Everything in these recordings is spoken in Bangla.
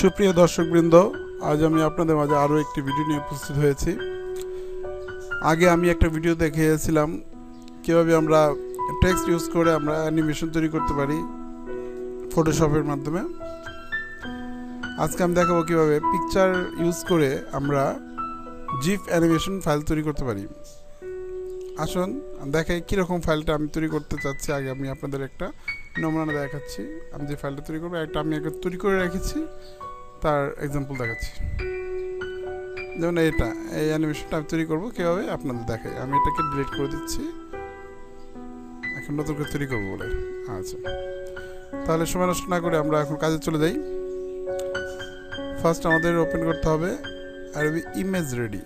সুপ্রিয় দর্শকবৃন্দ, আজ আমি আপনাদের মাঝে আরও একটি ভিডিও নিয়ে উপস্থিত হয়েছি। আগে আমি একটা ভিডিও দেখিয়েছিলাম কীভাবে আমরা টেক্সট ইউজ করে আমরা অ্যানিমেশন তৈরি করতে পারি ফটোশপের মাধ্যমে। আজকে আমি দেখাবো কীভাবে পিকচার ইউজ করে আমরা জিফ অ্যানিমেশন ফাইল তৈরি করতে পারি। আসুন দেখাই কীরকম ফাইলটা আমি তৈরি করতে চাচ্ছি। আগে আমি আপনাদের একটা নমুনা দেখাচ্ছি। আমি যে ফাইলটা তৈরি করবো একটা আমি একটা তৈরি করে রেখেছি, তার এক্সাম্পল দেখাচ্ছি। যেমন এই অ্যানিমেশনটা আমি তৈরি করবো কীভাবে আপনাদের দেখাই। আমি এটাকে ডিলিট করে দিচ্ছি, এখন নতুন করে তৈরি করবো বলে। আচ্ছা, তাহলে সময় নষ্ট না করে আমরা এখন কাজে চলে যাই। ফার্স্ট আমাদের ওপেন করতে হবে আরবি ইমেজ রেডি।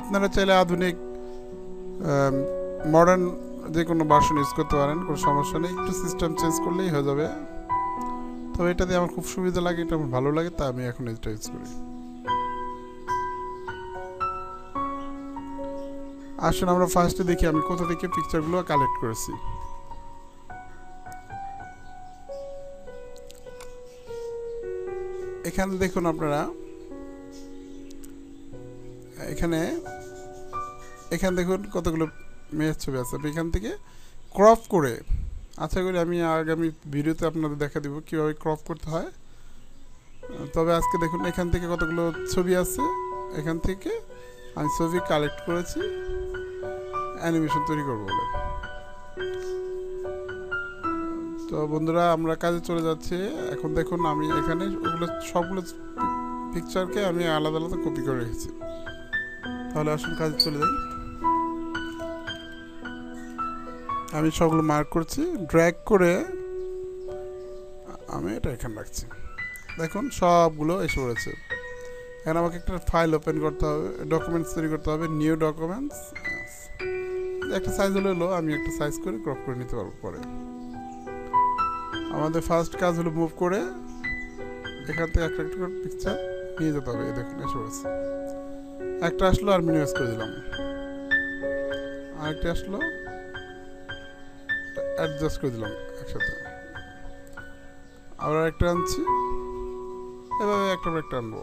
আপনারা চাইলে আধুনিক মডার্ন যে কোনো ভার্সন ইউজ করতে পারেন, কোনো সমস্যা নেই। একটু সিস্টেম চেঞ্জ করলেই হয়ে যাবে। তো এটাতে আমার খুব সুবিধা লাগে, এটা আমার ভালো লাগে, তাই আমি এখন এটা ইউজ করি। আসুন আমরা ফার্স্টে দেখি আমি কোথা থেকে পিকচারগুলো কালেক্ট করেছি। এখানে দেখুন আপনারা, এখানে দেখুন কতগুলো মেয়ের ছবি আছে। এখান থেকে ক্রপ করে, আশা করি আমি আগামী ভিডিওতে আপনাদের দেখা দিব কীভাবে ক্রপ করতে হয়। তবে আজকে দেখুন এখান থেকে কতগুলো ছবি আছে, এখান থেকে আমি ছবি কালেক্ট করেছি অ্যানিমেশন তৈরি করবো বলে। তো বন্ধুরা, আমরা কাজে চলে যাচ্ছি। এখন দেখুন আমি এখানে ওগুলো সবগুলো পিকচারকে আমি আলাদা আলাদা কপি করে রেখেছি। তাহলে আসুন কাজে চলে যাই। আমি সবগুলো মার্ক করছি, ড্র্যাগ করে আমি এটা এখানে রাখছি। দেখুন সবগুলো এসে পড়েছে। এখন আমাকে একটা ফাইল ওপেন করতে হবে, ডকুমেন্টস তৈরি করতে হবে, নিউ ডকুমেন্টস। একটা সাইজ হলো, আমি একটা সাইজ করে ক্রপ করে নিতে পারবো পরে। আমাদের ফার্স্ট কাজ হলো মুভ করে এখান থেকে একটা একটা করে পিকচার নিয়ে যেতে হবে। দেখুন এসে পড়েছে, একটা আসলো আর মিনিমাইজ করে দিলাম, আরেকটা আসলো অ্যাডজাস্ট করে দিলাম একসাথে, আবার একটা আনছি, এভাবে একটা পর একটা আনবো।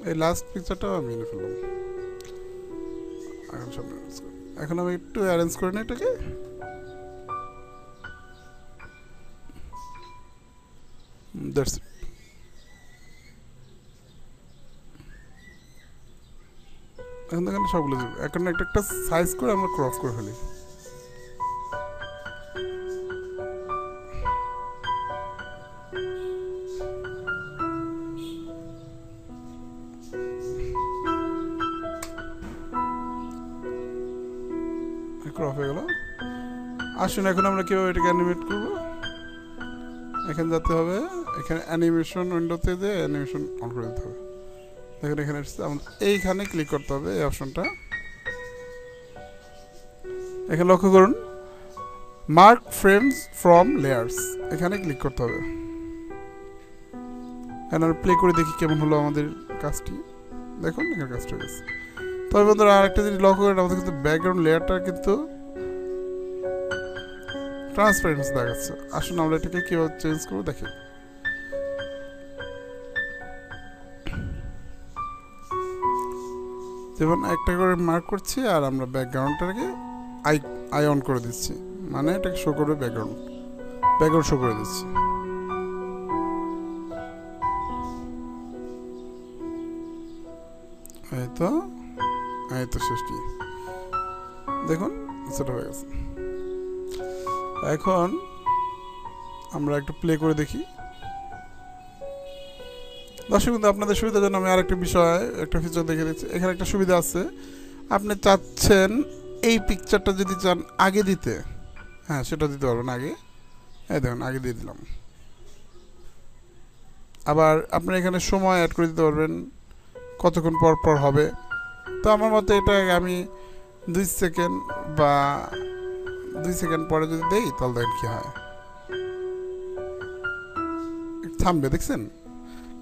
এই লাস্ট পিকচারটাও আমি এনে ফেললাম। এখন আমি একটু অ্যারেঞ্জ করে নিই এটাকে। That's it. এখন দেখেন সবগুলো এখন একটা একটা সাইজ করে আমরা ক্রপ করে ফেলি। ক্রপ হয়ে গেল। আসুন এখন আমরা কীভাবে এটাকে অ্যানিমেট করবো। এখানে যেতে হবে, এখানে অ্যানিমেশন উইন্ডোতে যে অ্যানিমেশন অন করে দিতে হবে। দেখেন এখানে এইখানে ক্লিক করতে হবে, এই অপশনটা এখানে লক্ষ্য করুন, মার্ক ফ্রেমস ফ্রম লেয়ার্স, এখানে ক্লিক করতে হবে। এখন প্লে করে দেখি কেমন হলো আমাদের কাজটি। দেখুন এখানে কাজটা হয়ে গেছে। তবে বন্ধুরা আরেকটা জিনিস লক্ষ্য করেন, আমাদের কিন্তু ব্যাকগ্রাউন্ড লেয়ারটা কিন্তু ট্রান্সপারেন্সি দেখাচ্ছে। আসুন আমরা এটাকে কীভাবে চেঞ্জ করবো দেখি। যেমন একটা করে মার্ক করছি আর আমরা ব্যাকগ্রাউন্ডটাকে আই অন করে দিচ্ছি, মানে এটাকে শো করবে, ব্যাকগ্রাউন্ড শো করে দিচ্ছি। এই তো শেষটি দেখুন সেটা হয়ে গেছে। এখন আমরা একটু প্লে করে দেখি। দর্শক বন্ধু, আপনাদের সুবিধার জন্য আমি আরেকটা বিষয়, একটা ফিচার দেখে দিচ্ছি। এখানে একটা সুবিধা আছে, আপনি চাচ্ছেন এই পিকচারটা যদি চান আগে দিতে, হ্যাঁ সেটা দিতে পারবেন আগে। এই দেখুন আগে দিয়ে দিলাম। আবার আপনারা এখানে সময় অ্যাড করে দিতে পারবেন, কতক্ষণ পর পর হবে। তো আমার মতে এটা আমি 2 সেকেন্ড বা 2 সেকেন্ড পরে যদি দেই তাহলে দেখেন কী হয়, থামবে, দেখছেন?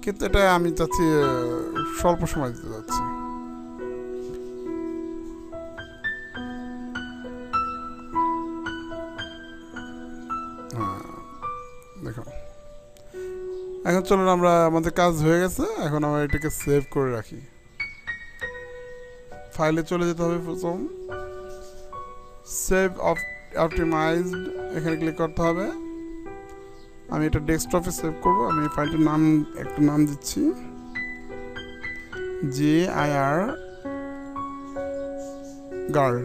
কিন্তু এটা আমি চাচ্ছি স্বল্প সময় দিতে যাচ্ছি। দেখো, এখন চলুন, আমরা আমাদের কাজ হয়ে গেছে, এখন আমরা এটাকে সেভ করে রাখি। ফাইলে চলে যেতে হবে, প্রথম সেভ অপটিমাইজড এখানে ক্লিক করতে হবে। আমি এটা ডেস্কটপে সেভ করব। আমি এই ফাইলটার নাম একটা নাম দিচ্ছি, GIR girl,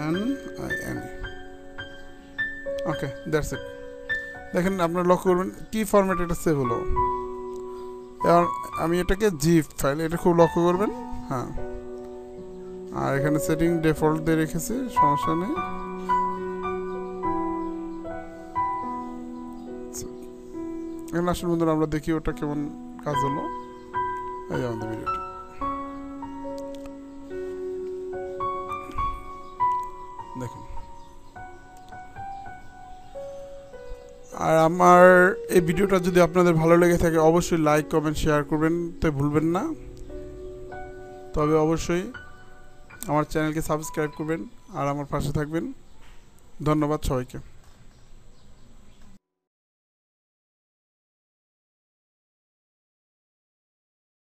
ANIN। Okay, that's it. দেখেন, আপনারা লক্ষ্য করবেন কি ফরম্যাট এটা সেভ হলো। এবার আমি এটাকে জিপ ফাইল, এটা খুব লক্ষ্য করবেন। হ্যাঁ, আর এখানে সেটিং ডিফল্ট দিয়ে রেখেছি, সমস্যা নেই। এখন আসুন বন্ধুরা, আমরা দেখি ওটা কেমন কাজ হলো। এই যে আমাদের ভিডিওটা, দেখুন। আর আমার এই ভিডিওটা যদি আপনাদের ভালো লেগে থাকে অবশ্যই লাইক, কমেন্ট, শেয়ার করবেন তো ভুলবেন না। তবে অবশ্যই আমার চ্যানেলকে সাবস্ক্রাইব করবেন আর আমার পাশে থাকবেন। ধন্যবাদ সবাইকে।